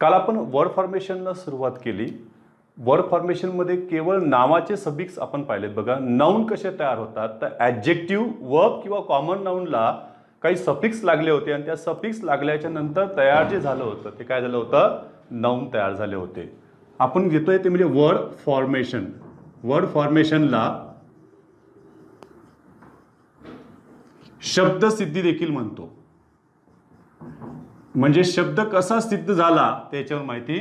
काल आपण वर्ड फॉर्मेशनला सुरुवात केली. वर्ड फॉर्मेशनमध्ये केवळ नावाचे सफिक्स आपण पाहिलेत. बघा नाऊन कसे तयार होतात, तर ॲडजेक्टिव्ह वर्ब किंवा कॉमन नाऊनला काही सफिक्स लागले होते आणि त्या सफिक्स लागल्याच्या नंतर तयार जे झालं होतं ते काय झालं होतं, नाऊन तयार झाले होते. आपण घेतोय ते म्हणजे वर्ड फॉर्मेशन. वर्ड फॉर्मेशनला शब्द सिद्धी देखील म्हणतो. म्हणजे शब्द कसा सिद्ध झाला त्याच्यावर माहिती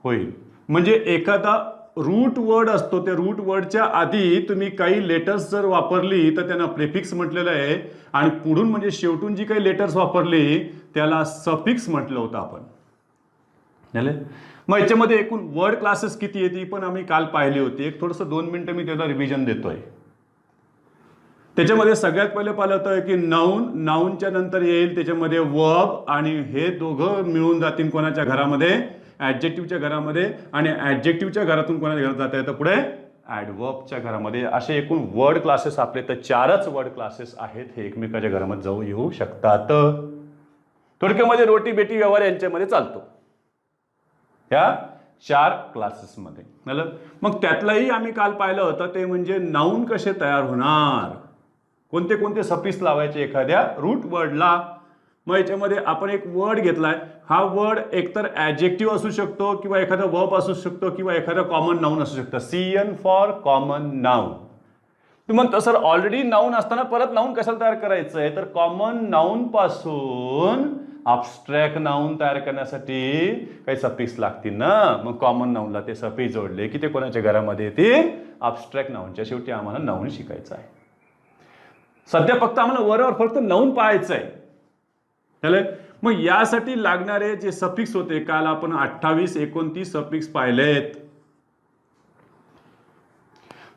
होईल. म्हणजे एखादा रूट वर्ड असतो, त्या रूट वर्डच्या आधी तुम्ही काही लेटर्स जर वापरली तर त्यांना प्रेफिक्स म्हटलेलं आहे आणि पुढून म्हणजे शेवटून जी काही लेटर्स वापरली त्याला सफिक्स म्हटलं होतं आपण. मग याच्यामध्ये एकूण वर्ड क्लासेस किती आहे ती पण आम्ही काल पाहिली होती. एक थोडंसं 2 मिनिटं मी त्याला रिव्हिजन देतोय. त्याच्यामध्ये सगळ्यात पहिले पाहिलं होतं की नाऊन, नाऊनच्या नंतर येईल त्याच्यामध्ये वर्ब आणि हे दोघं मिळून जातील कोणाच्या घरामध्ये, ॲडजेक्टिव्हच्या घरामध्ये, आणि ॲडजेक्टिव्हच्या घरातून कोणाच्या घरात जाता येतं पुढे ॲडवर्बच्या घरामध्ये. असे एकूण वर्ड क्लासेस आपले तर 4च वर्ड क्लासेस आहेत, हे एकमेकाच्या घरामध्ये जाऊ येऊ शकतात. थोडक्यामध्ये रोटी बेटी व्यवहार यांच्यामध्ये चालतो या 4 क्लासेसमध्ये. मग त्यातलंही आम्ही काल पाहिलं होतं ते म्हणजे नाऊन कसे तयार होणार, कोणते कोणते सफिक्स लावायचे एखाद्या रूट वर्डला. मग याच्यामध्ये आपण एक वर्ड घेतलाय. हा वर्ड एकतर ॲडजेक्टिव्ह असू शकतो किंवा एखादा वर्ब असू शकतो किंवा एखादा कॉमन नाऊन असू शकतं. CN for common noun. तुम्ही म्हणता सर ऑलरेडी नाऊन असताना परत नाऊन कशाला तयार करायचं आहे, तर कॉमन नाऊन पासून अब्स्ट्रॅक्ट नाऊन तयार करण्यासाठी काही सफिक्स लागतील ना. मग कॉमन नाऊनला ते सफिक्स जोडले की ते कोणाच्या घरामध्ये येतील, अब्स्ट्रॅक्ट नाऊनच्या शेवटी आम्हाला नाऊन शिकायचं आहे. सध्या फक्त आम्हाला वरवर फक्त नाऊन पाहायचं आहे. मग यासाठी लागणारे जे सफिक्स होते काल आपण 28-29 सफिक्स पाहिलेत.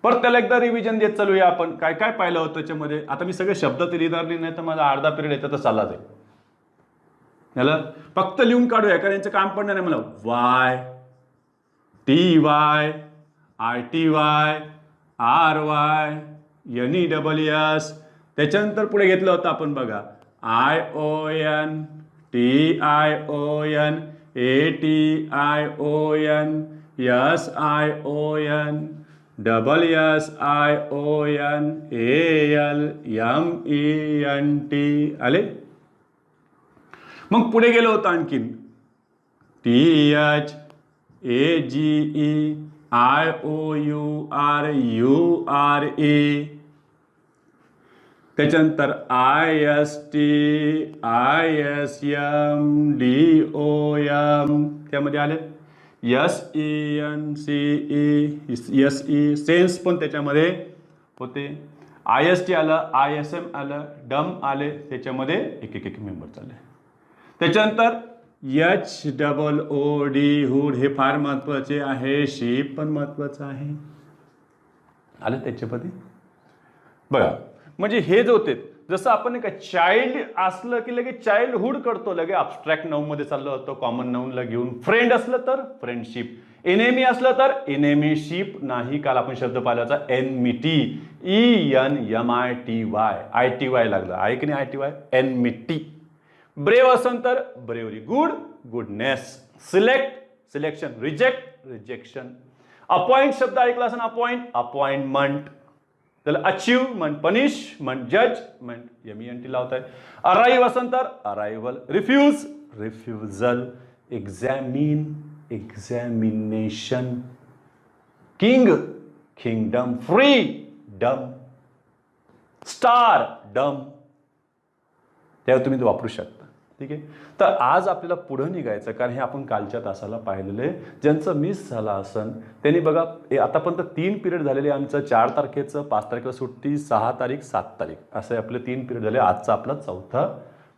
परत त्याला एकदा रिव्हिजन देत चालूया. आपण काय काय पाहिलं होतं त्याच्यामध्ये. आता मी सगळे शब्द तरी लिहिणार नाही तर माझा अर्धा पिरियड येतं तर चालला जाईल. याला फक्त लिहून काढूया कारण यांचं काम पडणार नाही मला. Y, TY, RTY, RY, NESS. त्याच्यानंतर पुढे घेतलं होतं आपण बघा ION, TION, ATION, SION, SSION, ALMENT. आले. मग पुढे गेलो होतं आणखीन TH, AGE, IOURURE. त्याच्यानंतर IST, ISM, DOM. त्यामध्ये आले SENCE, सेन्स पण त्याच्यामध्ये होते. IST आलं, ISM आलं, डम आले, त्याच्यामध्ये एक एक मेंबर चालले. त्याच्यानंतर HOOD, हुड हे फार महत्वाचे आहे. शिप पण महत्वाचं आहे. आलं त्याच्यामध्ये बघा. म्हणजे हे जे होते जसं आपण का चाइल्ड असलं की लगे चाइल्डहुड करतो, लगे अब्स्ट्रॅक्ट नाऊन मध्ये चाललं होतं कॉमन नाऊनला घेऊन. फ्रेंड असलं तर फ्रेंडशिप, एनेमी असलं तर एनेमीशिप. नाही काल आपण शब्द पाहिला होता एनमिटी, ENMITY, ITY लागलं आहे की नाही, ITY एनमिटी. ब्रेव असेल तर bravery, good goodness. Select selection, reject rejection. Appoint शब्द ऐकला असेल, अपॉइंट अपॉइंटमेंट. त्याला अचिव्हमेंट, पनिशमेंट, जजमेंट, MENT लावताय. अराईव्ह असेल तर arrival. Refuse refusal. Examine examination. King kingdom. Freedom. Stardom. त्यावर तुम्ही तो वापरू शकता. ठीक आहे. तर आज आपल्याला पुढे निघायचं कारण हे आपण कालच्या तासाला पाहिलेले. ज्यांचं मिस झालं असन त्यांनी बघा आतापर्यंत 3 पिरियड झालेले आमचं. 4 तारखेचं, 5 तारखेला सुट्टी, 6 तारीख, 7 तारीख असे आपले 3 पिरियड झाले. आजचा आपला 4था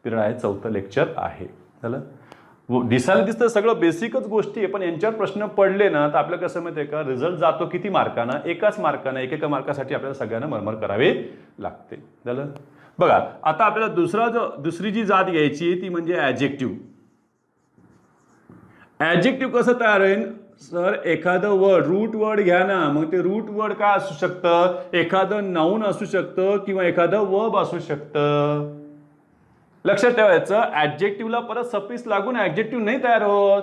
पिरियड आहे, 4थं लेक्चर आहे. झालं. दिसायला दिसतं सगळं बेसिकच गोष्टी आहे पण यांच्यावर प्रश्न पडले ना तर आपल्याला कसं माहिती आहे का, रिझल्ट जातो किती मार्कानं, एकाच मार्कानं. एकेका मार्कासाठी आपल्याला सगळ्यांना मरमर करावी लागते. झालं. बघा आता आपल्याला दुसरी जी जात घ्यायची ती म्हणजे ॲडजेक्टिव्ह. ॲडजेक्टिव्ह कसं तयार होईल सर, एखादं वर्ड रूट वर्ड घ्या ना. मग ते रूट वर्ड काय असू शकतं, एखादं नाऊन असू शकतं किंवा एखादं वर्ब असू शकतं. लक्षात ठेवायचं ॲडजेक्टिव्हला परत सफिक्स लागून ॲडजेक्टिव्ह नाही तयार होत.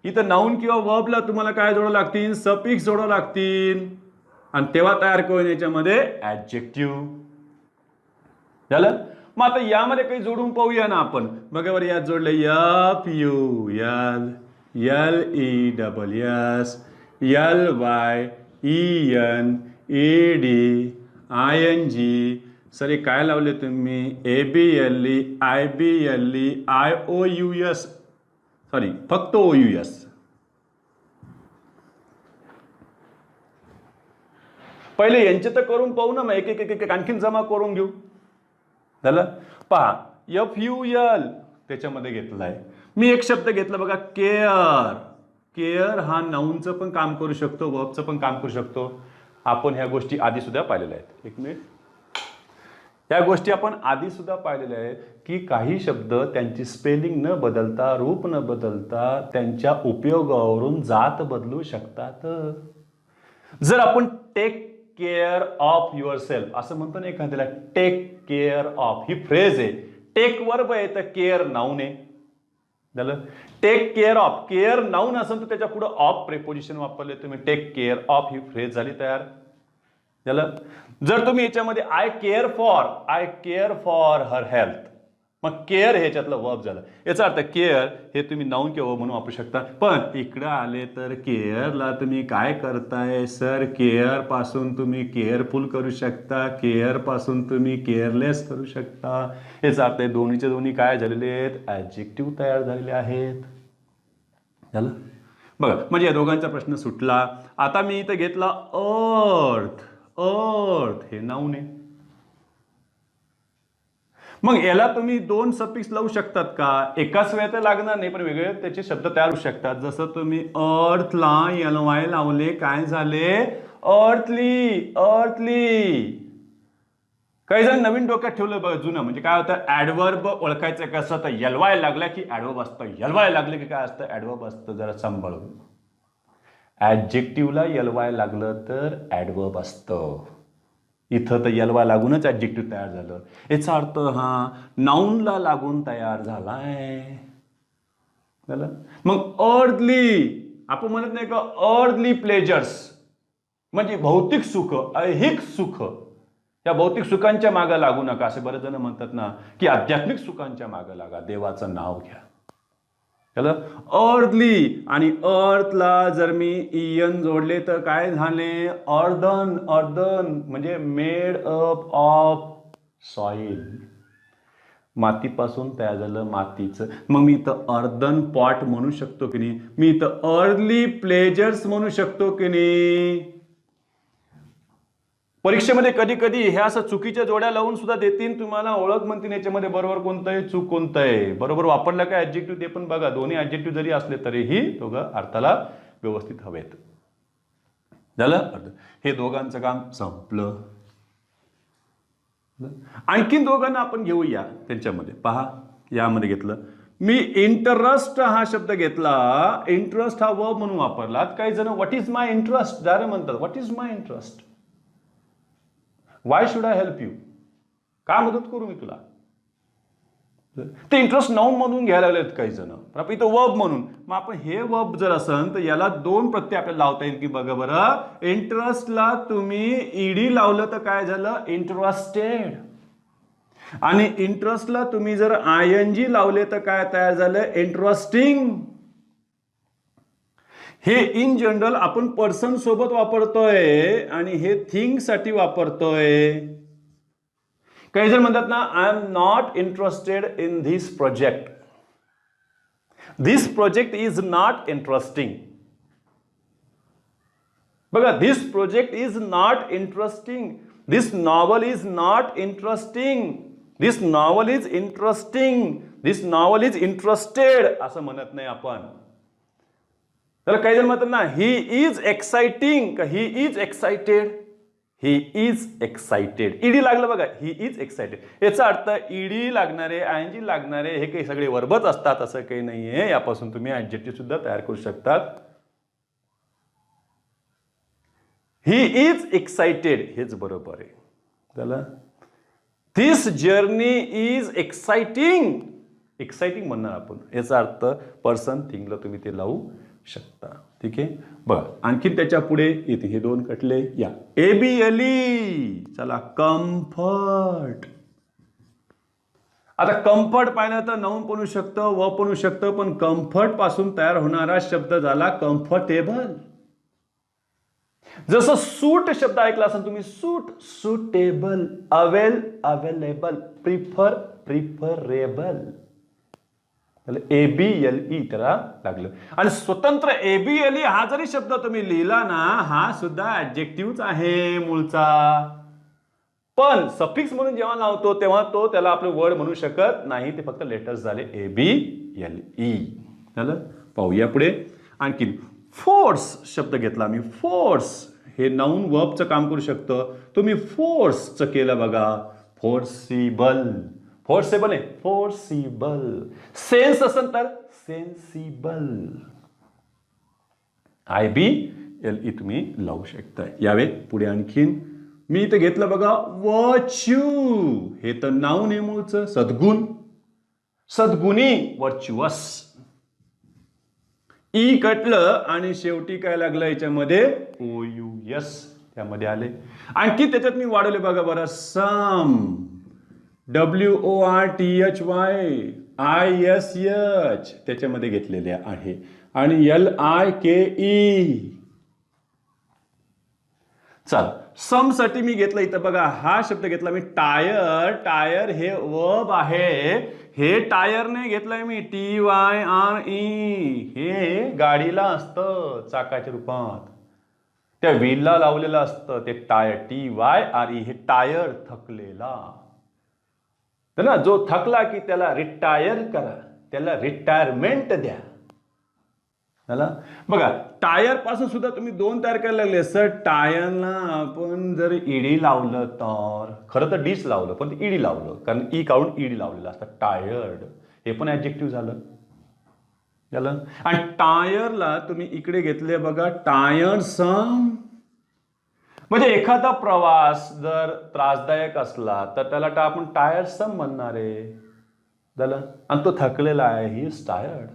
इथं नाऊन किंवा वर्बला तुम्हाला काय जोडावं लागतील, सफिक्स जोडावं लागतील आणि तेव्हा तयार होईल याच्यामध्ये ऍडजेक्टिव्ह. झालं. मग आता यामध्ये काही जोडून पाहूया ना आपण. बघा बरं, यात जोडले F U L, L E double S, L Y E N, A D I N G. Sir हे काय लावले तुम्ही, A B L E, I B L E, I O U S, sorry फक्त ओ यू एस. पहिले यांचे तर करून पाहू ना, मग एक एक एक आणखीन जमा करून घेऊ. झालं. पहा, एफ यू एल त्याच्यामध्ये घेतलाय मी. एक शब्द घेतला बघा, केअर. केअर हा नाऊनचं पण काम करू शकतो, वर्बचं पण काम करू शकतो. आपण ह्या गोष्टी आधी सुद्धा पाहिलेल्या आहेत. एक मिनिट. या गोष्टी आपण आधी सुद्धा पाहिलेल्या आहेत की काही शब्द त्यांची स्पेलिंग न बदलता, रूप न बदलता, त्यांच्या उपयोगावरून जात बदलू शकतात. जर आपण take care of your self असं म्हणतो ना एखाद्याला, टेक केअर ऑफ, ही फ्रेज आहे. टेक वर्ब आहे तर केअर नाऊन आहे. झालं. Take care of, care noun असेल तर त्याच्या पुढे ऑफ प्रेपोजिशन वापरले तुम्ही, टेक केअर ऑफ ही फ्रेज झाली तयार. झालं. जर तुम्ही याच्यामध्ये I care for her health, मग केअर हे याच्यातलं वर्ब झालं. याचा अर्थ केअर हे तुम्ही नाऊन किंवा म्हणून वापरू शकता. पण इकडं आले तर केअरला तुम्ही काय करताय सर, केअर पासून तुम्ही केअरफुल करू शकता, केअर पासून तुम्ही केअरलेस करू शकता. याचा अर्थ दोन्हीचे दोन्ही काय झालेले आहेत, ऍडजेक्टिव्ह तयार झालेले आहेत. झालं. बघा, म्हणजे या दोघांचा प्रश्न सुटला. आता मी इथं घेतला अर्थ. अर्थ हे नाऊन आहे. मग याला तुम्ही दोन सफिक्स लावू शकतात का, एकाच वेळेत लागणार नाही पण वेगळे त्याचे शब्द तयार होऊ शकतात. जसं तुम्ही अर्थला एलवाय लावले, काय झाले, अर्थली. अर्थली. काही जण नवीन डोक्यात ठेवलं बघा, जुनं म्हणजे काय होतं, ऍडवर्ब ओळखायचं कसं, तर एलवाय लागला की ऍडवर्ब असतं, एलवाय लागले की काय असतं, ऍडवर्ब असतं. जरा सांभाळून. ऍडजेक्टिव्हला एलवाय लागलं तर ऍडवर्ब असतं. इथं तर एलवाय लागूनच ऍडजेक्टिव्ह तयार झालं. याचा अर्थ हा नाऊनला लागून तयार झालाय. झालं. मग अर्थली आपण म्हणत नाही का, अर्थली प्लेजर्स म्हणजे भौतिक सुख, ऐहिक सुख. या भौतिक सुखांच्या मागे लागू नका. असे बरेच जण म्हणतात ना की आध्यात्मिक सुखांच्या मागे लागा, देवाचं नाव घ्या. झालं. अर्थली. आणि अर्थला जर मी इयन जोडले तर काय झाले, अर्धन. अर्धन म्हणजे मेड अप ऑफ सॉइल, मातीपासून तयार झालं, मातीचं. मग मी इथं अर्धन पॉट म्हणू शकतो की नाही, मी इथं अर्थली प्लेजर्स म्हणू शकतो की नाही. परीक्षेमध्ये कधी कधी ह्या असं चुकीच्या जोड्या लावून सुद्धा देतील तुम्हाला, ओळख म्हणतील याच्यामध्ये बरोबर कोणतं आहे, चूक कोणतं आहे. बरोबर वापरलं काय ऍडजेक्टिव्ह ते पण बघा. दोन्ही ऍडजेक्टिव्ह जरी असले तरीही दोघं अर्थाला व्यवस्थित हवेत. झालं. हे दोघांचं काम संपलं. आणखीन दोघांना आपण घेऊया त्यांच्यामध्ये. पहा, यामध्ये घेतलं मी इंटरेस्ट हा शब्द घेतला. इंटरेस्ट हा वर्ब म्हणून वापरला. काही जण व्हॉट इज माय इंटरेस्ट जरा म्हणतात, what is my interest, why should I help you, काय मदत करू मी तुला. ते इंटरेस्ट नाऊन म्हणून घ्यायला लागलेत काही जण, पण आपण इथं वर्ब म्हणून. मग आपण हे वर्ब जर असेल तर याला दोन प्रत्यय आपल्याला लावता येईल की बघा बरं. इंटरेस्टला तुम्ही ईडी लावलं तर काय झालं, इंटरेस्टेड. आणि इंटरेस्टला तुम्ही जर आयएनजी लावले तर काय तयार झालं, इंटरेस्टिंग. हे इन जनरल आपण पर्सन सोबत वापरतोय आणि हे थिंग साठी वापरतोय. काही जण म्हणतात ना, I am not interested in this project, this project is not interesting. बघा, this project is not interesting, this novel is not interesting, this novel is interesting, this novel is interested असं म्हणत नाही आपण. त्याला काही जण म्हणतात ना, ही इज एक्साइटिंग का he is excited, he is excited. ED लागलं बघा, ही इज एक्साइटेड. याचा अर्थ ईडी लागणारे, आयएनजी लागणारे हे काही सगळे वर्बच असतात असं काही नाहीये. यापासून तुम्ही ऍडजेक्टिव्ह सुद्धा तयार करू शकतात. ही इज एक्साइटेड हेच बरोबर आहे. झालं. This journey is exciting, exciting म्हणणार आपण. याचा अर्थ पर्सन थिंगला तुम्ही ते लावू शकता. ठीक आहे, बघा आणखीन त्याच्या पुढे येते हे दोन कटले या ABLE. चला कम्फर्ट. आता कम्फर्ट पाहिलं तर नाऊन पण होऊ शकतं व पण होऊ शकतं, पण कम्फर्ट पासून तयार होणारा शब्द झाला कम्फर्टेबल. जसं सूट शब्द ऐकला असेल तुम्ही, suit suitable, available, prefer preferable. ABLE त्याला लागलं. आणि स्वतंत्र ABLE हा जरी शब्द तुम्ही लिहिला ना, हा सुद्धा ऍडजेक्टिव्हच आहे मूळचा, पण सफिक्स म्हणून जेव्हा लावतो तेव्हा तो त्याला आपलं वर्ड म्हणू शकत नाही, ते फक्त लेटर्स झाले ABLE. झालं. पाहूया पुढे आणखीन. फोर्स शब्द घेतला मी. फोर्स हे नाऊन वर्बचं काम करू शकतं. तुम्ही फोर्सचं केलं बघा, फोर्सिबल. फोर्सेबल आहे, फोर्सिबल. सेन्स असेल तर सेन्सिबल. IBLE तुम्ही लावू शकता. यावे पुढे आणखीन. मी इथं घेतलं बघा वर्च्यू. हे तर नाऊन आहे मूळचं, सद्गुण, सद्गुणी, वर्च्युअस. ई कटलं आणि शेवटी काय लागलं याच्यामध्ये OUS त्यामध्ये आले. आणखी त्याच्यात मी वाढवले बघा बरं, सम, WORTHY ISH त्याच्यामध्ये घेतलेले आहे, आणि LIKE. चल, सम साठी मी घेतलं इथं बघा हा शब्द घेतला मी टायर. टायर हे वर्ब आहे. हे टायरने घेतलंय मी TYRE. हे गाडीला असतं चाकाच्या रूपात, त्या व्हीलला लावलेलं असतं ते टायर, TYRE. हे टायर थकलेला ना, जो थकला की त्याला रिटायर करा, त्याला रिटायरमेंट द्या. बघा टायर पासून सुद्धा तुम्ही दोन तयार करायला लागले. सर टायरला आपण जर ईडी लावलं तर, खरं तर डीच लावलं पण ईडी लावलं, कारण ई काढून ईडी लावलेलं असतं. टायर्ड हे पण ऍडजेक्टिव्ह झालं. आणि टायरला तुम्ही इकडे घेतले बघा टायरसम. म्हणजे एखादा प्रवास जर त्रासदायक असला तर त्याला आपण टायरसम म्हणणार आहे. आणि तो थकलेला आहे, ही इज टायर्ड.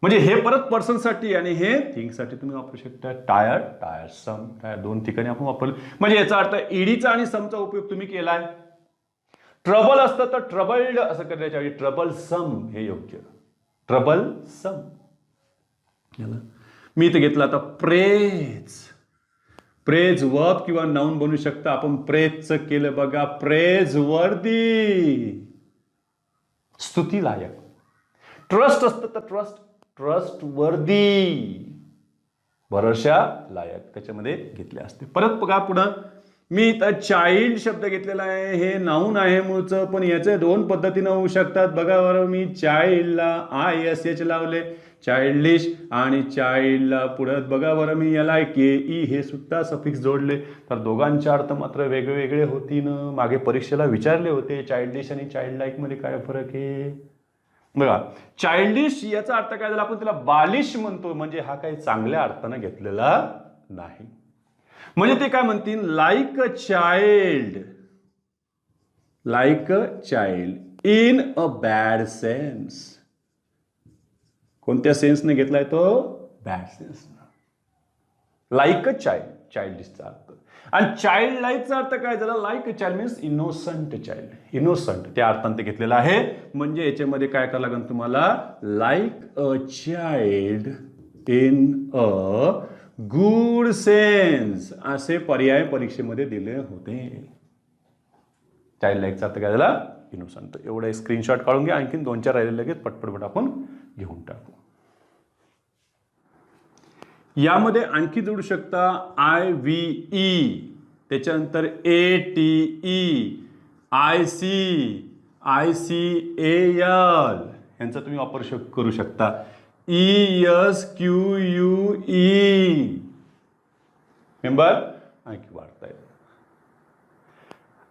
म्हणजे हे परत पर्सन साठी आणि हे थिंग साठी तुम्ही वापरू शकता. टायर, टायरसम, टायर दोन ठिकाणी आपण वापरलं. म्हणजे याचा अर्थ ईडीचा आणि समचा उपयोग तुम्ही केलाय. ट्रबल असतं तर ट्रबल्ड असं करण्याच्या ऐवजी ट्रबल सम हे योग्य. ट्रबल सम. मी इथे घेतला आता प्रेज. प्रेज वर्ब किंवा नाउन बनू शकतं. आपण प्रेजचं केलं बघा, प्रेज वर्दी, स्तुती लायक. ट्रस्ट असतं तर ट्रस्ट, ट्रस्ट वर्दी, भरोशा लायक त्याच्यामध्ये घेतले असते. परत बघा पुढं मी इथं चाइल्ड शब्द घेतलेला आहे. हे नाऊन आहे मूळचं, पण याचे दोन पद्धतीनं होऊ शकतात. बघा बरं, मी चाइल्डला ISH लावले, चाइल्डिश, आणि चाइल्डला पुढे बघा बरं मी याला KE हे सुद्धा सफिक्स जोडले, तर दोघांचे अर्थ मात्र वेगवेगळे होती ना. मागे परीक्षेला विचारले होते चाइल्डिश आणि चाइल्ड लाईक मध्ये काय फरक आहे. बघा चाइल्डिश याचा अर्थ काय झाला, आपण त्याला बालिश म्हणतो, म्हणजे हा काही चांगल्या अर्थानं घेतलेला नाही. म्हणजे ते काय म्हणतील, like a child, like a child in a bad sense. कोणत्या सेन्सने घेतलाय तो, bad sense. Like a child, चाइल्डिशचा अर्थ. आणि चाइल्ड लाईकचा अर्थ काय झाला, like a child means innocent child, innocent त्या अर्थाने ते घेतलेलं आहे. म्हणजे याच्यामध्ये काय करावं लागेल तुम्हाला, like a child in a good sense असे पर्याय परीक्षेमध्ये दिले होते. चाइल्ड लाईकचा अर्थ काय झाला, इनोसंट. एवढं स्क्रीनशॉट काढून घ्या. आणखीन 2-4 राहिले लगेच पटपट आपण घेऊन टाकू. यामध्ये आणखी जोडू शकता IVE, त्याच्यानंतर ATE, IC, ICAL यांचा तुम्ही वापर करू शकता. ESQUE मेंबर आणखी वाढता येईल.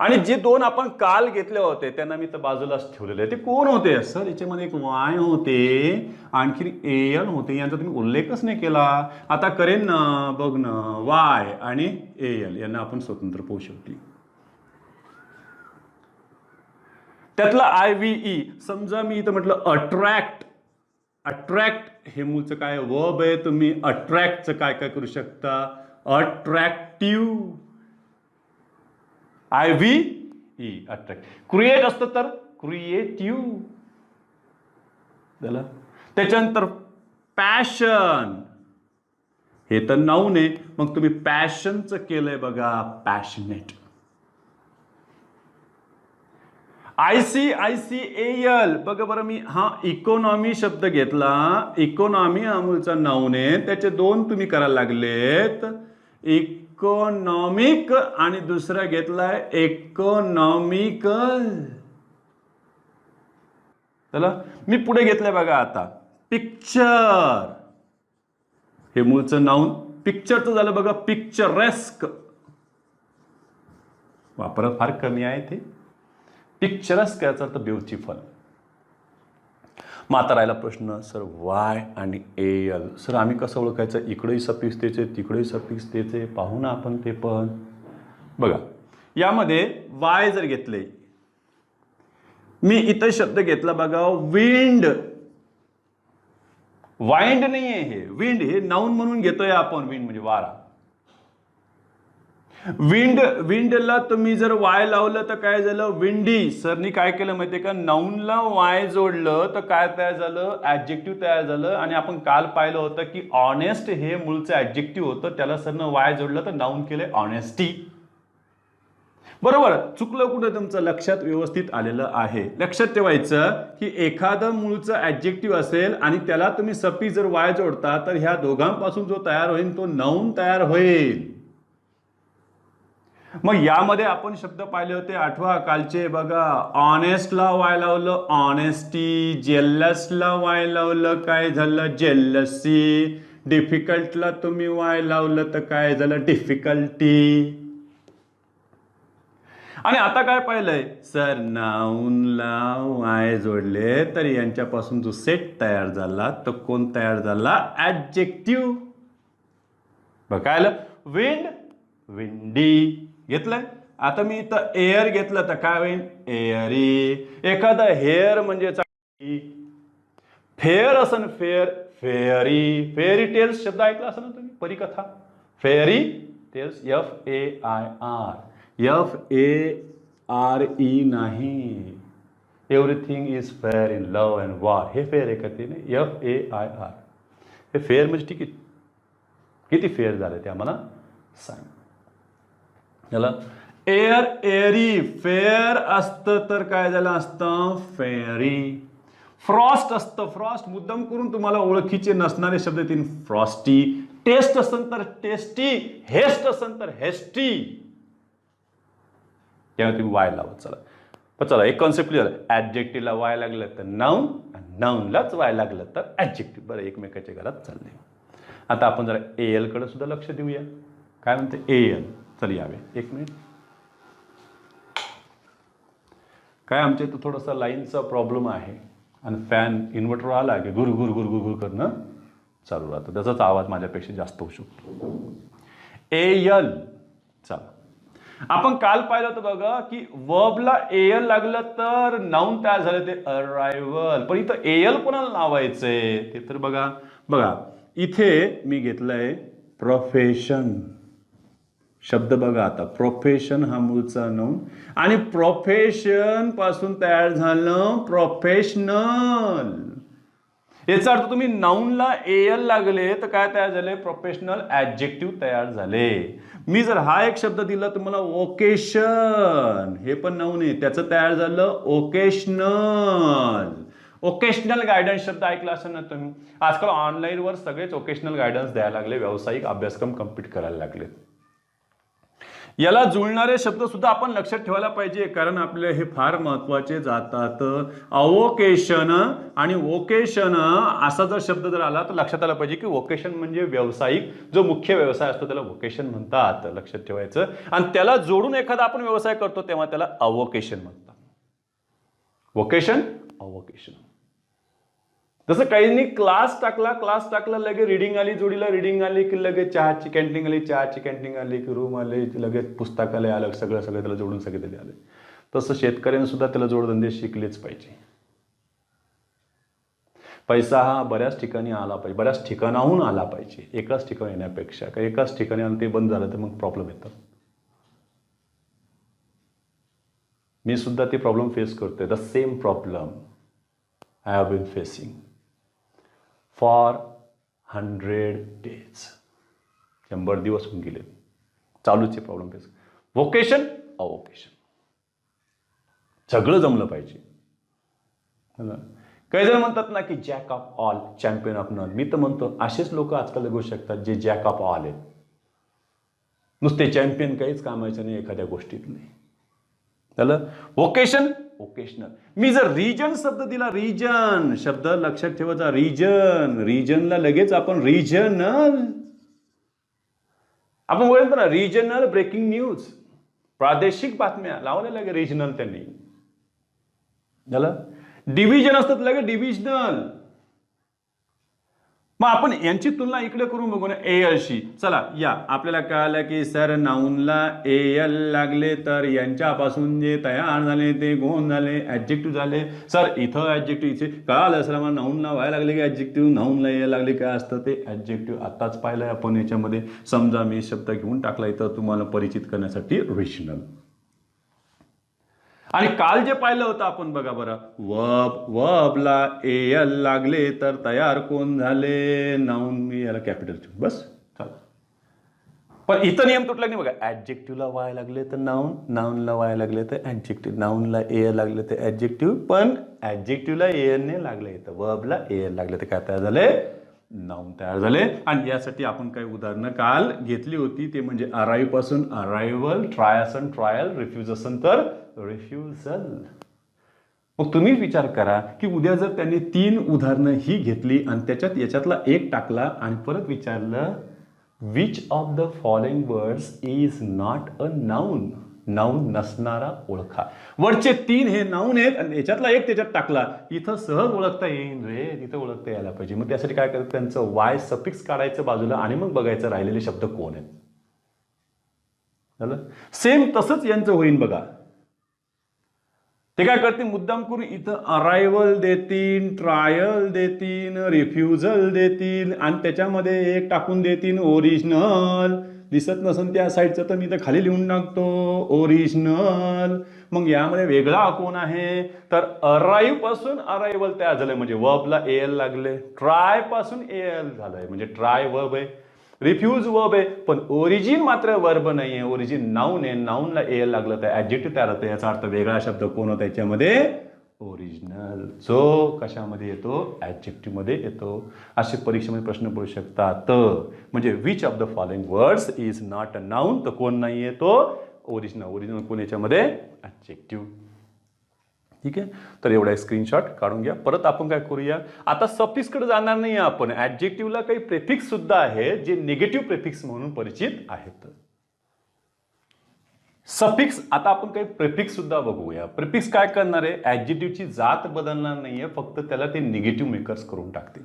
आणि जे दोन आपण काल घेतले होते त्यांना मी तर बाजूलाच ठेवलेले. ते कोण होते सर, याच्यामध्ये एक Y होते, आणखी AL होते, यांचा तुम्ही उल्लेखच नाही केला. आता करेन ना, बघ ना, Y आणि AL यांना आपण स्वतंत्र पाहू शकतो. त्यातला IVE, समजा मी इथं म्हटलं अट्रॅक्ट, अट्रॅक्ट हे मूळचं काय वर्ब आहे. तुम्ही अट्रॅक्टचं काय काय करू शकता. Attractive IVE attract. क्रिएट असतं तर क्रिएटिव्ह झालं. त्याच्यानंतर पॅशन हे तर नाऊन आहे. मग तुम्ही पॅशनचं केलंय बघा पॅशनेट. ICICAL बघा बरं मी हा इकॉनॉमी शब्द घेतला. इकॉनॉमी हा मूळचा नाऊन आहे. त्याचे दोन तुम्ही करायला लागलेत. इकॉनॉमिक आणि दुसरा घेतलाय इकॉनॉमिकल. चला मी पुढे घेतलंय बघा आता पिक्चर हे मूळचं नाऊन. पिक्चरचं झालं बघा पिक्चरेस्क. वापर फार कमी आहे ते. पिक्चरेस्क याचा अर्थ ब्युटिफुल. मग आता राहिला प्रश्न सर वाय आणि AL. सर आम्ही कसं ओळखायचं. इकडेही सफिक्स त्याचे तिकडेही सफिक्स त्याचे. पाहू ना आपण ते पण. बघा यामध्ये वाय जर घेतले मी इथं शब्द घेतला बघा विंड. वाइंड नाहीये हे विंड. हे नाऊन म्हणून घेतोय आपण. विंड म्हणजे वारा. विंडला तुम्ही जर वाय लावलं तर काय झालं विंडी. सरनी काय केलं माहितीये का नाऊनला वाय जोडलं तर काय तयार झालं ऍडजेक्टिव्ह तयार झालं. आणि आपण काल पाहिलं होतं की ऑनेस्ट हे मूळचं ऍडजेक्टिव्ह होतं. त्याला सरनं वाय जोडलं तर नाऊन केलं ऑनेस्टी. बरोबर. चुकलं कुठं तुमचं लक्षात व्यवस्थित आलेलं आहे. लक्षात ठेवायचं की एखादं मूळचं ऍडजेक्टिव्ह असेल आणि त्याला तुम्ही सफिक्स जर वाय जोडता तर ह्या दोघांपासून जो तयार होईल तो नाऊन तयार होईल. मग यामध्ये आपण शब्द पाहिले होते आठवा कालचे बघा. ऑनेस्टला वाय लावलं ऑनेस्टी. जेलसला वाय लावलं काय झालं जेलसी. डिफिकल्टला तुम्ही वाय लावलं तर काय झालं डिफिकल्टी. आणि आता काय पाहिलंय सर नाऊनला वाय जोडले तर यांच्यापासून जो सेट तयार झाला तो कोण तयार झाला ऍडजेक्टिव्ह. बघायला विंड विंडी घेतलंय. आता मी इथं एअर घेतलं तर काय होईल एअरी. एखादा हेअर म्हणजे फेअर असन फेअर फेअरी. फेअरी टेल्स शब्द ऐकला असं ना तुम्ही परिकथा. फेअरी टेल्स FAIR FARE नाही. Everything is fair in love and war. हे फेअर आहे का ते नाही FAIR. हे फेअर म्हणजे ठीक आहे. किती फेअर झालं ते आम्हाला सांग. याला एअर एअरी फेअर असतं तर काय झालं असतं फेअरी. फ्रॉस्ट असतं. फ्रॉस्ट मुद्दाम करून तुम्हाला ओळखीचे नसणारे शब्द येतील. फ्रॉस्टी. टेस्ट असेल तर टेस्टी. हेस्ट असेल तर हेस्टी. तेव्हा तुम्ही वाय लावत चला. पण चला एक कॉन्सेप्ट क्लिअर. ऍडजेक्टिव्हला वाय लागलं तर नाऊन. नाऊनलाच वाय लागलं तर ऍडजेक्टिव्ह. बरं एकमेकाच्या घरात चालले. आता आपण जरा AL कडे सुद्धा लक्ष देऊया. काय म्हणते AL. चल यावे एक मिनिट. काय आमच्या इथं थोडासा लाईनचा प्रॉब्लेम आहे आणि फॅन इन्व्हर्टर आला की गुर गुर गुर गुर गुर करणं चालू राहतं. त्याचाच आवाज माझ्यापेक्षा जास्त होऊ शकतो. AL. चला आपण काल पाहिलं होतं बघा की वर्बला AL लागलं तर नाऊन तयार झालं ते अरायव्हल. पण इथं AL कोणाला लावायचंय ते तर बघा. बघा इथे मी घेतलंय प्रोफेशन शब्द. बघा आता प्रोफेशन हा मूळचा नाऊन आणि प्रोफेशन पासून तयार झालं प्रोफेशनल. याचा अर्थ तुम्ही नाऊनला AL लागले तर काय तयार झाले प्रोफेशनल ऍडजेक्टिव्ह तयार झाले. मी जर हा एक शब्द दिला तुम्हाला ओकेशन. हे पण नाऊन आहे. त्याचं तयार झालं ओकेशनल. ओकेशनल गायडन्स शब्द ऐकला असेल ना तुम्ही. आजकाल ऑनलाईनवर सगळेच ओकेशनल गायडन्स द्यायला लागले. व्यावसायिक अभ्यासक्रम कम्प्लीट करायला लागले. याला जुळणारे शब्द सुद्धा आपण लक्षात ठेवायला पाहिजे कारण आपले हे फार महत्वाचे जातात. अवोकेशन आणि वोकेशन असा जर शब्द जर आला तर लक्षात आला पाहिजे की वोकेशन म्हणजे व्यावसायिक जो मुख्य व्यवसाय असतो त्याला वोकेशन म्हणतात. लक्षात ठेवायचं. आणि त्याला जोडून एखादा आपण व्यवसाय करतो तेव्हा त्याला अवोकेशन म्हणतात. वोकेशन अवोकेशन. जसं काहींनी क्लास टाकला लगे रिडिंग आली जोडीला. रिडिंग आली की लगेच चहाची कॅन्टीन आली. चहाची कॅन्टीन आली की रूम आले लगेच पुस्तकालय आलं. सगळं त्याला जोडून सगळे आले. तसं शेतकऱ्यांनी सुद्धा त्याला जोडधंदे शिकलेच पाहिजे. पैसा हा बऱ्याच ठिकाणी आला पाहिजे, बऱ्याच ठिकाणाहून आला पाहिजे, एकाच ठिकाणी येण्यापेक्षा. का एकाच ठिकाणी आलं ते बंद झालं तर मग प्रॉब्लेम येतात. मी सुद्धा ते प्रॉब्लेम फेस करतोय. The same problem I have been facing for 100 days. 100 दिवस होऊन गेले, चालूच आहे प्रॉब्लेम फेस. व्होकेशन अवोकेशन सगळं जमलं पाहिजे. काही जण म्हणतात ना की jack of all champion of none. मी तर म्हणतो असेच लोक आजकाल जगू शकतात जे जॅक ऑफ ऑल आहेत. नुसते चॅम्पियन काहीच कामायचं नाही एखाद्या गोष्टीत नाही. झालं. Vocation occasional. मी जर रिजन शब्द दिला, रिजन शब्द लक्षात ठेवायचा, रिजन, रिजनला लगेच आपण रिजनल, आपण बोलतो ना रिजनल ब्रेकिंग न्यूज, प्रादेशिक बातम्या लावल्या लगे रिजनल त्यांनी. झालं. डिव्हिजन असतात लगे डिव्हिजनल. मग आपण यांची तुलना इकडे करून बघू ना एलशी. चला या आपल्याला कळालं की सर नाऊनला एल लागले तर यांच्यापासून जे तयार झाले ते कोण झाले, ऍडजेक्टिव्ह झाले. सर इथं ऍडजेक्टिव्ह इथे कळालं सर मला नाऊनला व्हायला लागले की ऍडजेक्टिव्ह, नाऊनला एल लागले काय असतं ते ऍडजेक्टिव्ह. आताच पाहिलंय आपण याच्यामध्ये. समजा मी शब्द घेऊन टाकला इथं तुम्हाला परिचित करण्यासाठी रिजनल. आणि काल जे पाहिलं होतं आपण बघा बरं, वर्ब, वर्बला एल लागले तर तयार कोण झाले, नाऊन. मी याला कॅपिटल ठेवू बस चला. पण इथं नियम तुटला नाही बघा. ऍडजेक्टिव्हला वाय लागले तर नाऊन, नाऊनला वाय लागले तर ऍडजेक्टिव्ह, नाऊनला एल लागले तर ऍडजेक्टिव्ह, पण ऍडजेक्टिव्हला एल ने लागले तर वर्बला एल लागले तर काय तयार झाले, नाऊन तयार झाले. आणि यासाठी आपण काही उदाहरणं काल घेतली होती. ते म्हणजे अराईव्ह पासून अरायव्हल, ट्राय असन ट्रायल, रिफ्यूज असन तर रिफ्युजल. मग तुम्ही विचार करा की उद्या जर त्यांनी 3 उदाहरणं ही घेतली आणि त्याच्यात याच्यातला एक टाकला आणि परत विचारलं which of the following words is not a noun, noun नसणारा ओळखा. वरचे 3 हे नाऊन आहेत आणि याच्यातला एक त्याच्यात टाकला, इथं सहज ओळखता येईल रे, तिथं ओळखता यायला पाहिजे. मग त्यासाठी काय करायचं, त्यांचं वाय सफिक्स काढायचं बाजूला आणि मग बघायचं राहिलेले शब्द कोण आहेत. झालं. सेम तसंच यांचं होईल बघा. ते काय करतील मुद्दाम करून इथं अरायव्हल देतील, ट्रायल देतील, रिफ्युजल देतील आणि त्याच्यामध्ये एक टाकून देतील ओरिजिनल. दिसत नसेल त्या साईडचं तर मी तर खाली लिहून टाकतो ओरिजिनल. मग यामध्ये वेगळा कोण आहे तर अराईव्ह पासून अरायव्हल तयार झालंय म्हणजे वर्बला एल लागले. ट्राय पासून एल झालंय म्हणजे ट्राय वर्ब आहे. रिफ्यूज वर्ब आहे पण ओरिजिन मात्र वर्ब नाही आहे, ओरिजिन नाऊन आहे. नाऊनला एल लागलं तर ऍडजेक्टिव्ह तयार होतं. याचा अर्थ वेगळा शब्द कोण होता याच्यामध्ये, ओरिजिनल, जो कशामध्ये येतो ऍडजेक्टिव्ह मध्ये येतो. असे परीक्षेमध्ये प्रश्न पडू शकतात. म्हणजे which of the following words is not a noun, तर कोण नाही येतो ओरिजिनल. ओरिजिनल कोण याच्यामध्ये ऍडजेक्टिव्ह. ठीक आहे. तर एवढा स्क्रीनशॉट काढून घ्या. परत आपण काय करूया, आता सफिक्स कडे जाणार नाही आपण. ऍडजेक्टिव्हला काही प्रेफिक्स सुद्धा आहेत जे निगेटिव्ह प्रेफिक्स म्हणून परिचित आहेत. सफिक्स आता आपण काही प्रेफिक्स सुद्धा बघूया. प्रेफिक्स काय करणार आहे, ऍडजेक्टिव्हची जात बदलणार नाहीये, फक्त त्याला ते निगेटिव्ह मेकर्स करून टाकतील.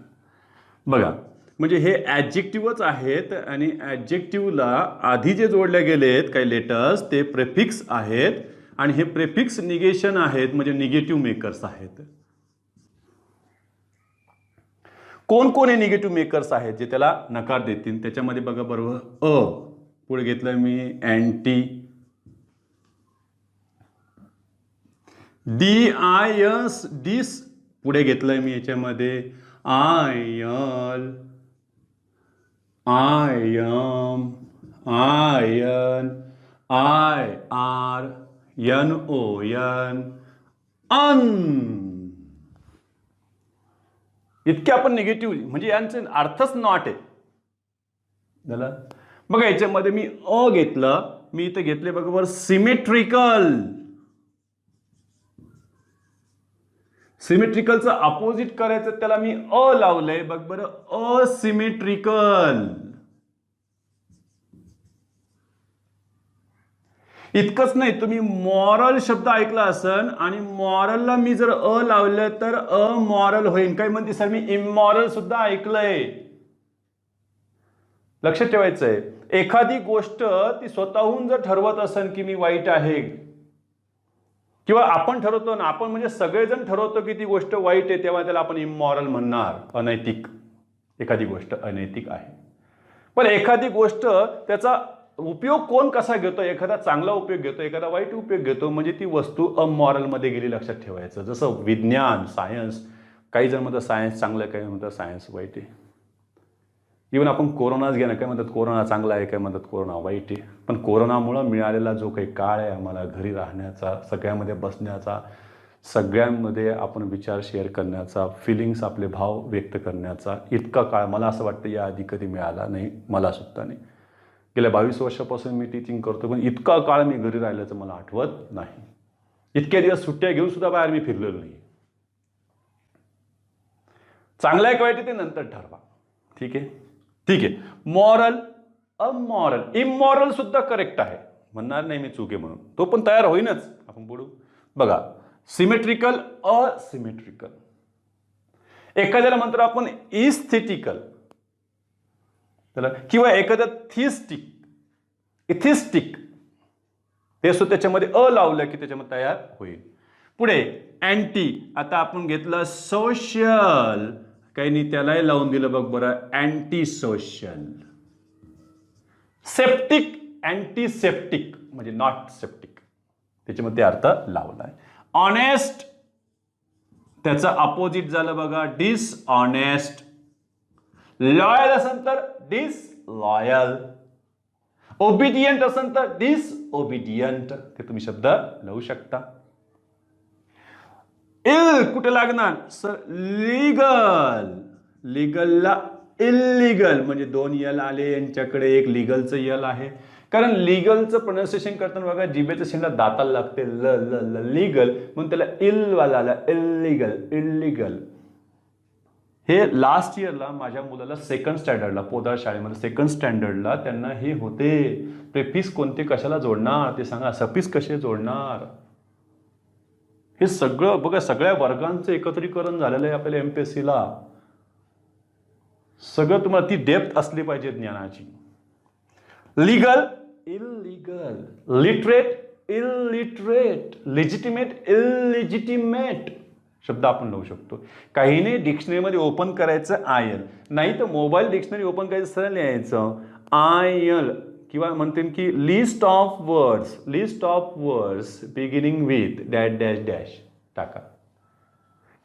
बघा म्हणजे हे ऍडजेक्टिव्हच आहेत आणि ऍडजेक्टिव्हला आधी जे जोडले गेलेत काही लेटर्स ते प्रेफिक्स आहेत आणि हे प्रेफिक्स निगेशन आहेत म्हणजे निगेटिव्ह मेकर्स आहेत. कोण कोण हे निगेटिव्ह मेकर्स आहेत जे त्याला नकार देतील. त्याच्यामध्ये बघा बरोबर पुढे घेतलंय मी अँटी, DIS डिस पुढे घेतलंय मी याच्यामध्ये ion, I am, ion, IR, NON, अन. इतके आपण निगेटिव्ह म्हणजे यांचे अर्थच नॉट आहे. झालं. बघा याच्यामध्ये मी घेतलं, मी इथे घेतले बरोबर सिमेट्रिकल. सिमेट्रिकलचं अपोजिट करायचं त्याला मी लावलंय बघ बरं, असिमेट्रिकल. इतकंच नाही, तुम्ही मॉरल शब्द ऐकला असेल आणि मॉरलला मी जर लावलं तर अमॉरल होईल. काय म्हणते सर मी इमॉरल सुद्धा ऐकलंय. लक्षात ठेवायचंय, एखादी गोष्ट ती स्वतःहून जर ठरवत असेल की मी वाईट आहे किंवा आपण ठरवतो ना, आपण म्हणजे सगळेजण ठरवतो की ती गोष्ट वाईट आहे, तेव्हा त्याला आपण इमॉरल म्हणणार, अनैतिक. एखादी गोष्ट अनैतिक आहे. पण एखादी गोष्ट त्याचा उपयोग कोण कसा घेतो, एखादा चांगला उपयोग घेतो, एखादा वाईट उपयोग घेतो, म्हणजे ती वस्तू अमॉरलमध्ये गेली, लक्षात ठेवायचं. जसं विज्ञान, सायन्स, काही जण म्हणतात सायन्स चांगलं आहे, काही म्हणतात सायन्स वाईट आहे. इव्हन आपण कोरोनाच घ्या ना, काय म्हणतात कोरोना चांगला आहे, काय म्हणतात कोरोना वाईट आहे. पण कोरोनामुळं मिळालेला जो काही काळ आहे आम्हाला घरी राहण्याचा, सगळ्यामध्ये बसण्याचा, सगळ्यांमध्ये आपण विचार शेअर करण्याचा, फिलिंग्स, आपले भाव व्यक्त करण्याचा, इतका काळ मला असं वाटतं याआधी कधी मिळाला नाही, मला सुद्धा नाही. गेल्या 22 वर्षापासून मी टीचिंग करतो, पण इतका काळ मी घरी राहिल्याचं मला आठवत नाही. इतके दिवस सुट्ट्या घेऊन सुद्धा बाहेर मी फिरलेलो नाही. चांगलं आहे का वाईट आहे ते नंतर ठरवा. ठीक आहे, ठीक आहे. मॉरल, अमॉरल, इमॉरल सुद्धा करेक्ट आहे, म्हणणार नाही मी चूक आहे म्हणून, तो पण तयार होईनच. आपण बोलू बघा, सिमेट्रिकल, असिमेट्रिकल. एखाद्याला म्हणतो आपण इस्थेटिकल, त्याला, किंवा एखादा थिस्टिक, इथिस्टिक, ते सुद्धा त्याच्यामध्ये अ लावलं की त्याच्यामध्ये तयार होईल. पुढे अँटी, आता आपण घेतलं सोशल, काही नाही त्यालाही लावून दिलं बघ बरं, anti social. Septic, anti septic म्हणजे नॉट सेप्टिक, त्याच्यामध्ये अर्थ लावलाय. ऑनेस्ट, त्याचं अपोजिट झालं बघा, डिसऑनेस्ट. लॉयल असेल तर डिसलॉयल. ओबिडियंट असेल तर डिसओबिडियंट, ते तुम्ही शब्द लावू शकता. इल कुठे लागणार सर, लीगल. लीगलला इल्लीगल म्हणजे 2 यल आले यांच्याकडे, एक लीगलचं यल आहे. कारण लीगलचं प्रोनाउन्सिएशन करताना बघा जिभेचं शेंडा दाताला लागते, ल ल ल, लीगल, म्हणून त्याला इल वाला आला, इल्लीगल, इल्लीगल. हे लास्ट इयरला माझ्या मुलाला सेकंड स्टँडर्डला, पोदार शाळेमध्ये सेकंड स्टँडर्डला त्यांना हे होते, प्रेफिक्स कोणते कशाला जोडणार ते सांगा, सफिक्स कसे जोडणार, हे सगळं बघा, सगळ्या वर्गांचं एकत्रीकरण झालेलं आहे आपल्याला एमपीएससीला. सगळं तुम्हाला ती डेप्थ असली पाहिजे ज्ञानाची. Legal, illegal. Literate, illiterate. Legitimate, illegitimate शब्द आपण लावू शकतो. काही नाही डिक्शनरीमध्ये ओपन करायचं आयल, नाही तर मोबाईल डिक्शनरी ओपन करायचं, सरळ लिहायचं आयल, किंवा म्हणते की list of words, list of words beginning with dash dash dash टाका,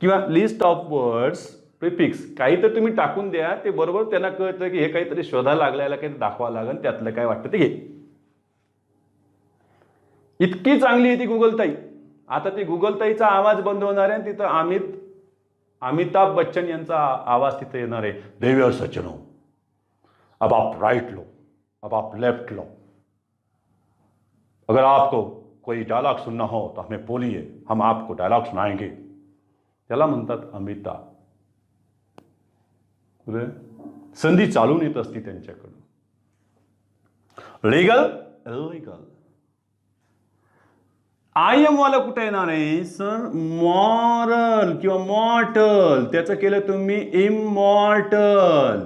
किंवा लिस्ट ऑफ वर्ड्स प्रिफिक्स, काही तर तुम्ही टाकून द्या, ते बरोबर त्यांना कळतं की हे काहीतरी शोधायला लागलं, याला काही दाखवावं लागेल, त्यातलं काय वाटतं ते घे. इतकी चांगली आहे ती गुगल ताई. आता ती गुगल ताईचा आवाज बंद होणार आहे, तिथं अमिताभ बच्चन यांचा आवाज तिथे येणार आहे. देवियर सज्जनों, अब आप राइट लो, अब आप लेफ्ट लो, अगर आपको कोई डायलॉग सुनना हो तो हमें बोलिए, हम आपको डायलॉग सुनाएंगे. त्याला म्हणतात अमिताभ. संधी चालून येत असती त्यांच्याकडून. Legal, illegal. आय एम वाला कुठे येणार आहे सर, मॉरल किंवा मॉर्टल, त्याचं केलं तुम्ही इमॉर्टल.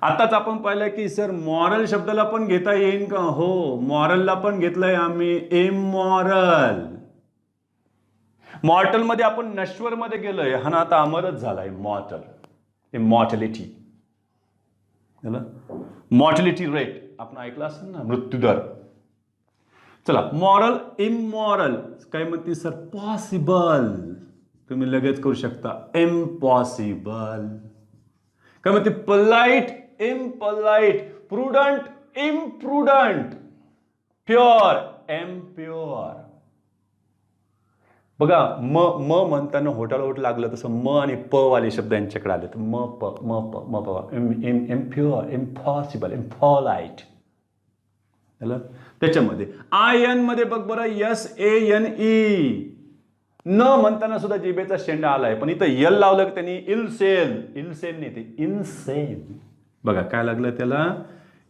आताच आपण पाहिलं की सर मॉरल शब्दाला पण घेता येईल का, हो मॉरलला पण घेतलंय आम्ही इमॉरल. मॉर्टल मध्ये आपण नश्वर मध्ये गेलोय, हा ना आता अमरच झालाय मॉर्टल. इमॉर्टॅलिटी, मॉर्टॅलिटी रेट आपण ऐकलं असेल ना, मृत्यूदर. चला, मॉरल, इमॉरल. काय म्हणते सर, पॉसिबल, तुम्ही लगेच करू शकता, इम्पॉसिबल. काय म्हणते, polite, impolite. Prudent, imprudent. Pure, impure. बघा म म्हणताना होटाला होट लागलं तसं म आणि प वाले शब्द यांच्याकडे आले, तर म प इम्प्युअर, इम्पॉसिबल, इम्पॉलाइट. त्याच्यामध्ये आय एन मध्ये बघ बरं, SANE. न म्हणताना सुद्धा जिभेचा शेंडा आलाय, पण इथं यल लावलं की त्यांनी इलसेन, इलसेन नाही ते इनसेन. बघा काय लागलं त्याला,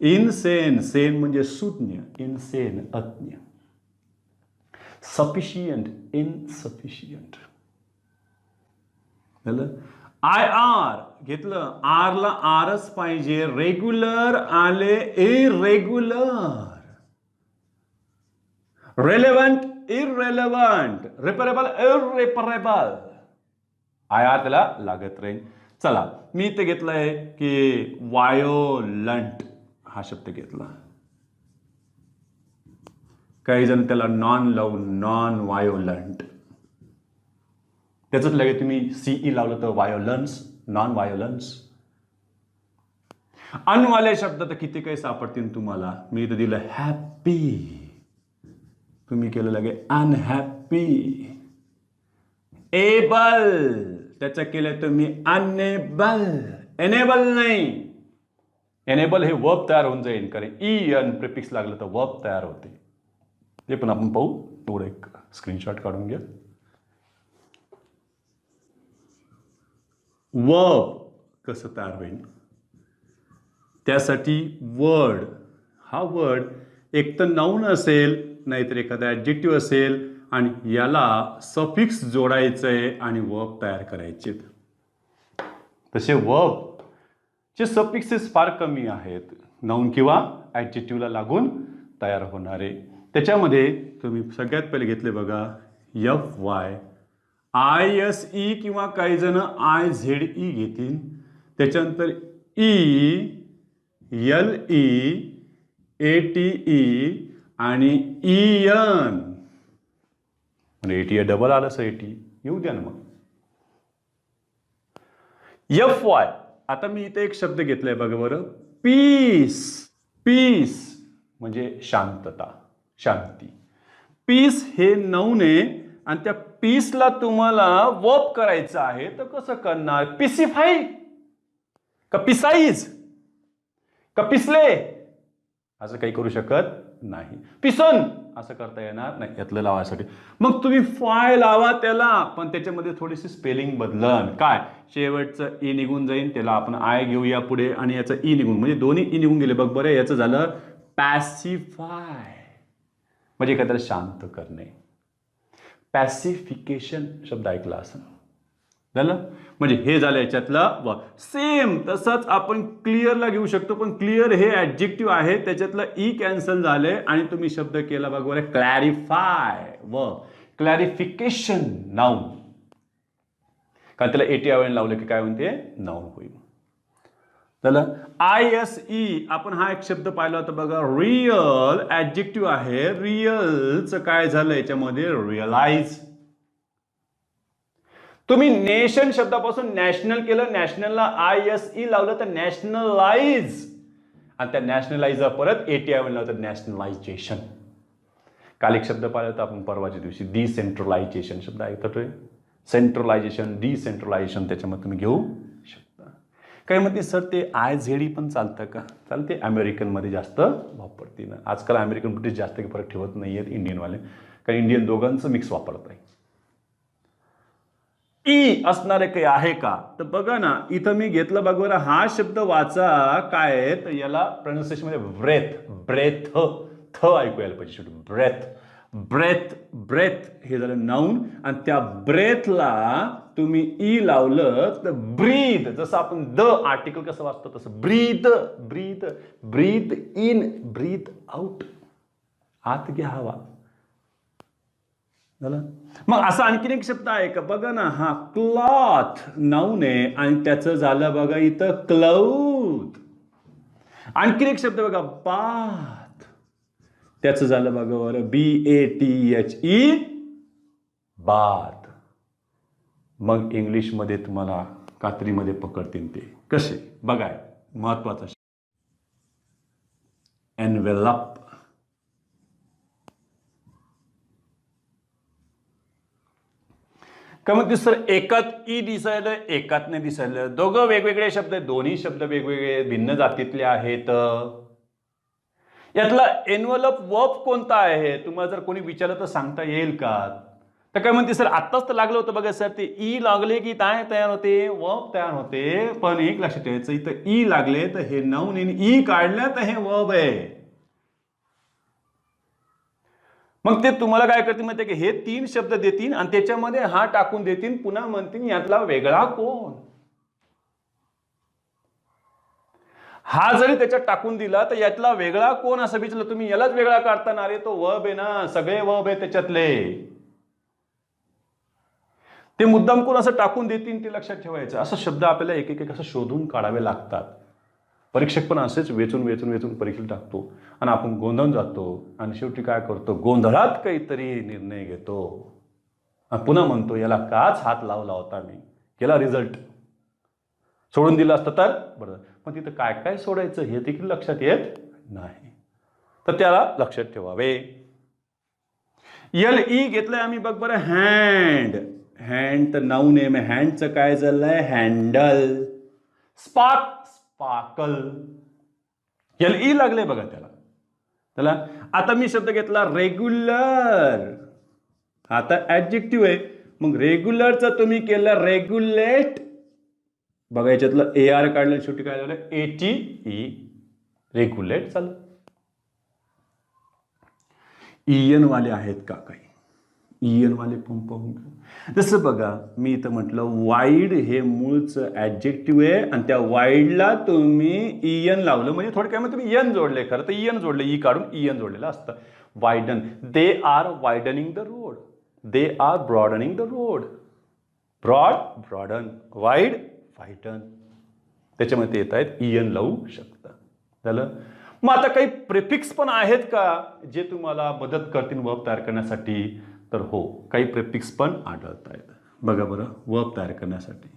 इनसेन. सेन म्हणजे शून्य, इनसेन अज्ञ. Sufficient, insufficient. IR घेतलं, आरला आरच पाहिजे. रेग्युलर आले irregular. Relevant, irrelevant, reparable irreparable, आया त्याला लागत राहील. चला मी इथे घेतलंय की वायोलंट हा शब्द घेतला. काही जण त्याला नॉन लावून नॉन वायोलंट, त्याच लगेच तुम्ही सीई लावलं तर वायोलन्स, नॉन वायोलन्स. अनवाले शब्द तर किती काही सापडतील तुम्हाला. मी इथं दिलं हॅपी, तुम्ही केलं लगे अनहॅपी. एबल त्याचं केलं तुम्ही अनेबल, एनेबल नाही. एनेबल हे वर्ब तयार होऊन जाईल, कारण ई प्रिफिक्स लागलं तर वर्ब तयार होते. ते पण आपण पाहू. थोडं एक स्क्रीनशॉट काढून घ्या. वर्ब कसं तयार होईल त्यासाठी वर्ड, हा वर्ड एक तर नाऊन असेल नाहीतर एखादा ॲडजेक्टिव्ह असेल आणि याला सफिक्स जोडायचं आहे आणि वर्ब तयार करायचे. तसे वर्बचे सफिक्सेस फार कमी आहेत, नाऊन किंवा ॲडजेक्टिव्हला लागून तयार होणारे. त्याच्यामध्ये तुम्ही सगळ्यात पहिले घेतले बघा F Y, I S E किंवा काही जण आय झेड ई घेतील. त्याच्यानंतर E, L E, A T E आणि ई एन. म्हणजे ए टी डबल आलं असं ए टी येऊ द्या ना मग. एफ वाय, आता मी इथे एक शब्द घेतलाय बघा बरं, पीस. पीस म्हणजे शांतता, शांती. पीस हे नाऊन आहे आणि त्या पीसला तुम्हाला वर्ब करायचं आहे तर कसं करणार? पिसिफाई का पिसाईज का पिसले असं काही करू शकत नाही. पिसन असं करता येणार नाही यातलं लावायसाठी. मग तुम्ही फाय लावा त्याला, पण त्याच्यामध्ये थोडीशी स्पेलिंग बदलन. काय? शेवटचं ई निघून जाईल, त्याला आपण आय घेऊया पुढे आणि याचं ई निघून, म्हणजे दोन्ही ई निघून गेले बघ बरं. याचं झालं पॅसिफाय, म्हणजे एखाद्याला शांत करणे. पॅसिफिकेशन शब्द ऐकला असं झालं. म्हणजे हे झालं याच्यातलं. सेम तसंच आपण क्लिअरला घेऊ शकतो, पण क्लिअर हे ॲडजेक्टिव्ह आहे, त्याच्यातलं ई कॅन्सल झाले आणि तुम्ही शब्द केला बघा क्लॅरिफाय व क्लॅरिफिकेशन नाऊन. कारण त्याला एटी आय लावलं की काय म्हणते? नाऊन होईल. झालं. आय एस ई आपण हा एक शब्द पाहिला होता बघा, रिअल ॲडजेक्टिव्ह आहे. रिअलचं काय झालं याच्यामध्ये? रिअलाइज. तुम्ही नेशन शब्दापासून नॅशनल केलं, नॅशनलला आय एस ई लावलं तर नॅशनलाइज, आणि त्या नॅशनलाइजला परत एटी आय लावलं तर नॅशनलायझेशन. काल एक शब्द पाहिला होता आपण परवाच्या दिवशी, डिसेंट्रलायझेशन शब्द ऐकतोय. सेंट्रलायझेशन, डिसेंट्रलायझेशन त्याच्यामध्ये तुम्ही घेऊ शकता. काही म्हणते सर ते आय झेड पण चालतं का? चालते. अमेरिकनमध्ये जास्त वापरते ना आजकाल. अमेरिकन ब्रिटिश जास्त फरक ठेवत नाही आहेत इंडियनवाले, कारण इंडियन दोघांचं मिक्स वापरत आहे. ई असणारे काही आहे का? तर बघा ना इथं मी घेतलं बघ बरं, हा शब्द वाचा काय तर याला प्रोनाउन्सिएशन मध्ये ब्रेथ, ब्रेथ थ ऐकू यायला पाहिजे शेवटी. ब्रेथ, ब्रेथ, ब्रेथ हे झालं नाऊन, आणि त्या ब्रेथला तुम्ही ई लावलं तर ब्रीद. जसं आपण द आर्टिकल कसं वाचतो तसं ब्रीद, ब्रीद, ब्रीद इन, ब्रीद आउट. आत घ्या हवा. मग असा आणखीन एक शब्द आहे का? बघा ना, हा क्लॉथ नाऊन आहे आणि त्याचं झालं बघा इथं क्लाउथ. आणखीन एक शब्द बघा बाथ, त्याचं झालं बघा बरं BATHE, बाथ. मग इंग्लिशमध्ये तुम्हाला कात्रीमध्ये पकडतील ते कसे बघाय. महत्वाचा एनवेलप. का मग सर एकात ई दिसायलं, एकात नाही दिसायलं. दोघं वेगवेगळे शब्द आहेत, दोन्ही शब्द वेगवेगळे भिन्न जातीतले आहेत. यातला एनव्हलप वर्ब कोणता आहे? तुम्हाला जर कोणी विचारलं तर सांगता येईल का? तर काय म्हणते सर आत्ताच तर लागलं होतं बघा सर, ते ई लागले की काय तयार होते? वर्ब तयार होते. पण एक लक्षात ठेवायचं, इथं ई लागले तर हे नाऊन ई काढलं तर हे वर्ब आहे. मग ते तुम्हाला काय करतील माहिती की हे तीन शब्द देतील आणि त्याच्यामध्ये हा टाकून देतील, पुन्हा म्हणतील यातला वेगळा कोण? हा जरी त्याच्यात टाकून दिला तर यातला वेगळा कोण असं विचारलं तुम्ही, यालाच वेगळा काढता ना रे, तो वर्ब आहे ना, सगळे वर्ब आहे त्याच्यातले. ते मुद्दाम कोण असं टाकून देतील ते लक्षात ठेवायचं. असं शब्द आपल्याला एक एक असं शोधून काढावे लागतात. परीक्षक पण असेच वेचून वेचून वेचून परीक्षेला टाकतो आणि आपण गोंधळून जातो आणि शेवटी काय करतो, गोंधळात काहीतरी निर्णय घेतो आणि पुन्हा म्हणतो याला काच हात लावला होता मी, केला रिझल्ट, सोडून दिलं असतं तर बरं. पण तिथं काय काय सोडायचं हे देखील लक्षात येत नाही, तर त्याला लक्षात ठेवावे. LE घेतलंय आम्ही बघ बरं, हँड. हँड तर नाऊन आहे, मग हँडचं काय झालंय, हँडल. Spark, sparkle. LE लागले बघा त्याला. आता मी शब्द घेतला रेग्युलर. आता ऍडजेक्टिव्ह आहे, मग रेग्युलरचं तुम्ही केलं रेग्युलेट. बघा याच्यातलं AR काढलं, शेवटी काय झालं ATE, रेग्युलेट झालं. EN वाले आहेत का काही, EN वाले पाहून जसं बघा मी इथं म्हटलं वाईड हे मूळचं ऍडजेक्टिव्ह आहे आणि त्या वाईडला तुम्ही EN लावलं म्हणजे थोडक्यात मग तुम्ही EN जोडले, खरं तर EN जोडले, ई काढून EN जोडलेलं असतं. Widen, they are widening the road, they are broadening the road. Broad, broaden, wide, widen. त्याच्यामध्ये येत आहेत EN लावू शकता. झालं. मग आता काही प्रिफिक्स पण आहेत का जे तुम्हाला मदत करतील वर्ब तयार करण्यासाठी, तर हो काही प्रिफिक्स पण आढळत आहेत. बघा बरं, वर्ब तयार करण्यासाठी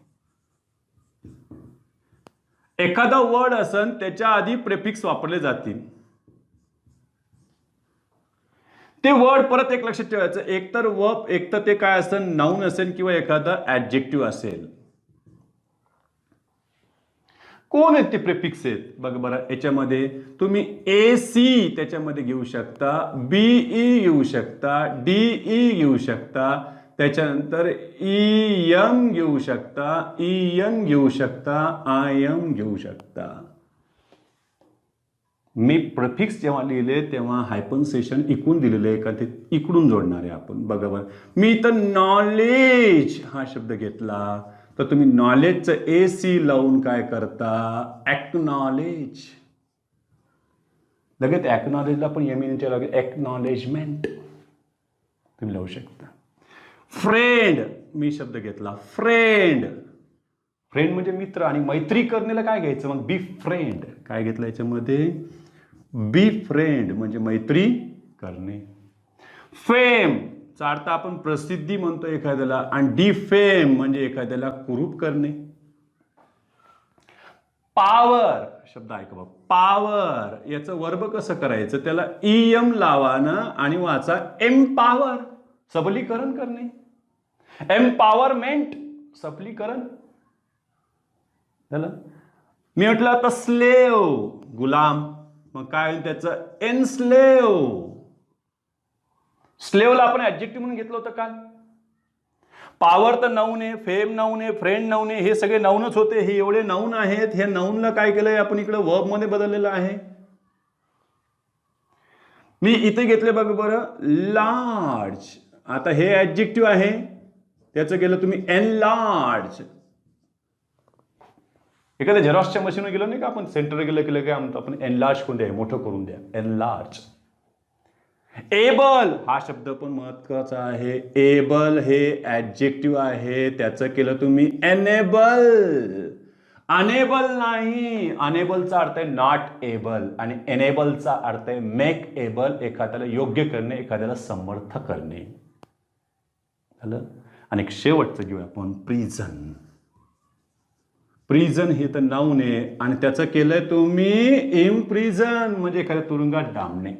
एखादा वर्ड असन त्याच्या आधी प्रिफिक्स वापरले जातील. ते वर्ड परत एक लक्षात ठेवायचं, एकतर वर्ब, एकतर ते काय असेल नाऊन असेल किंवा एखादा ऍडजेक्टिव्ह असेल. कोण आहेत ते प्रिफिक्स आहेत बघा बरं, याच्यामध्ये तुम्ही AC त्याच्यामध्ये घेऊ शकता, BE घेऊ शकता, DE घेऊ शकता, त्याच्यानंतर EM घेऊ शकता, EN घेऊ शकता, IM घेऊ शकता. मी प्रिफिक्स जेव्हा लिहिले तेव्हा हायपन्सेशन इकडून दिलेलं आहे का ते इकडून जोडणार आहे आपण. बघा बरं, मी इथं नॉलेज हा शब्द घेतला तर तुम्ही नॉलेजचं AC लावून काय करता, ॲक्नॉलेज. लगेच ॲक्नॉलेजला पण यमिनीच्या लगे ॲक्नॉलेजमेंट तुम्ही लावू शकता. फ्रेंड मी शब्द घेतला, फ्रेंड. फ्रेंड म्हणजे मित्र आणि मैत्री करण्याला काय घ्यायचं मग, बी फ्रेंड. काय घेतलं याच्यामध्ये, बी फ्रेंड म्हणजे मैत्री करणे. फेम चा अर्थ आपण प्रसिद्धी म्हणतो एखाद्याला, आणि डिफेम म्हणजे एखाद्याला कुरूप करणे. पॉवर शब्द ऐका बघ, पॉवर याचं वर्ब कसं करायचं, त्याला EM लावा ना आणि वाचा एम्पॉवर, सबलीकरण करणे. एम्पॉवरमेंट, सबलीकरण झालं. मी म्हटलं आता स्लेव, गुलाम, मग काय त्याचं एनस्लेव. स्लेवला आपण ऍडजेक्टिव्ह म्हणून घेतलं होतं काल. पॉवर तर नाऊन आहे, फेम नाऊन आहे, फ्रेंड नाऊन आहे, हे सगळे नाऊनच होते. हे एवढे नाऊन आहेत, हे नाऊनला काय केलंय आपण इकडे वर्ब मध्ये बदललेलं आहे. मी इथे घेतले बघ बरं, लार्ज. आता हे ऍडजेक्टिव्ह आहे, त्याचं केलं तुम्ही एनलार्ज. एखाद्या झेरॉक्सच्या मशीनवर गेलो नाही का आपण, सेंटर गेलं की आपण एनलार्ज करून द्या, मोठं करून द्या, एनलार्ज. एबल हा शब्द पण महत्वाचा आहे. एबल हे ऍडजेक्टिव्ह आहे, त्याचं केलं तुम्ही एनेबल. अनेबल नाही, अनेबलचा अर्थ आहे नॉट एबल आणि एनेबलचा अर्थ आहे मेक एबल, एखाद्याला योग्य करणे, एखाद्याला समर्थ करणे. झालं. आणि शेवटचं घेऊया आपण प्रिझन. प्रिझन हे तर नाऊन आहे आणि त्याचं केलंय तुम्ही इम्प्रिझन म्हणजे एखाद्या तुरुंगात डांबणे.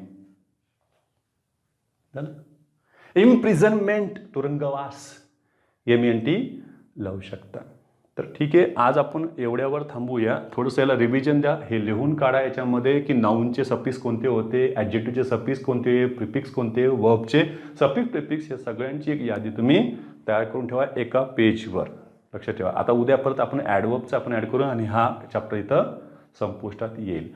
इम्प्रिझनमेंट तुरुंगवास, MENT लावू शकता. तर ठीक आहे, आज आपण एवढ्यावर थांबूया. थोडंसं याला रिव्हिजन द्या, हे लिहून काढा याच्यामध्ये की नाऊनचे सफिक्स कोणते होते, ॲडजेक्टिव्हचे सफिक्स कोणते, प्रिफिक्स कोणते, वर्बचे सफिक्स प्रिफिक्स, या सगळ्यांची एक यादी तुम्ही तयार करून ठेवा एका पेजवर. लक्षात ठेवा. आता उद्या परत आपण ॲडवर्बचं आपण ॲड करू आणि हा चॅप्टर इथं संपुष्टात येईल.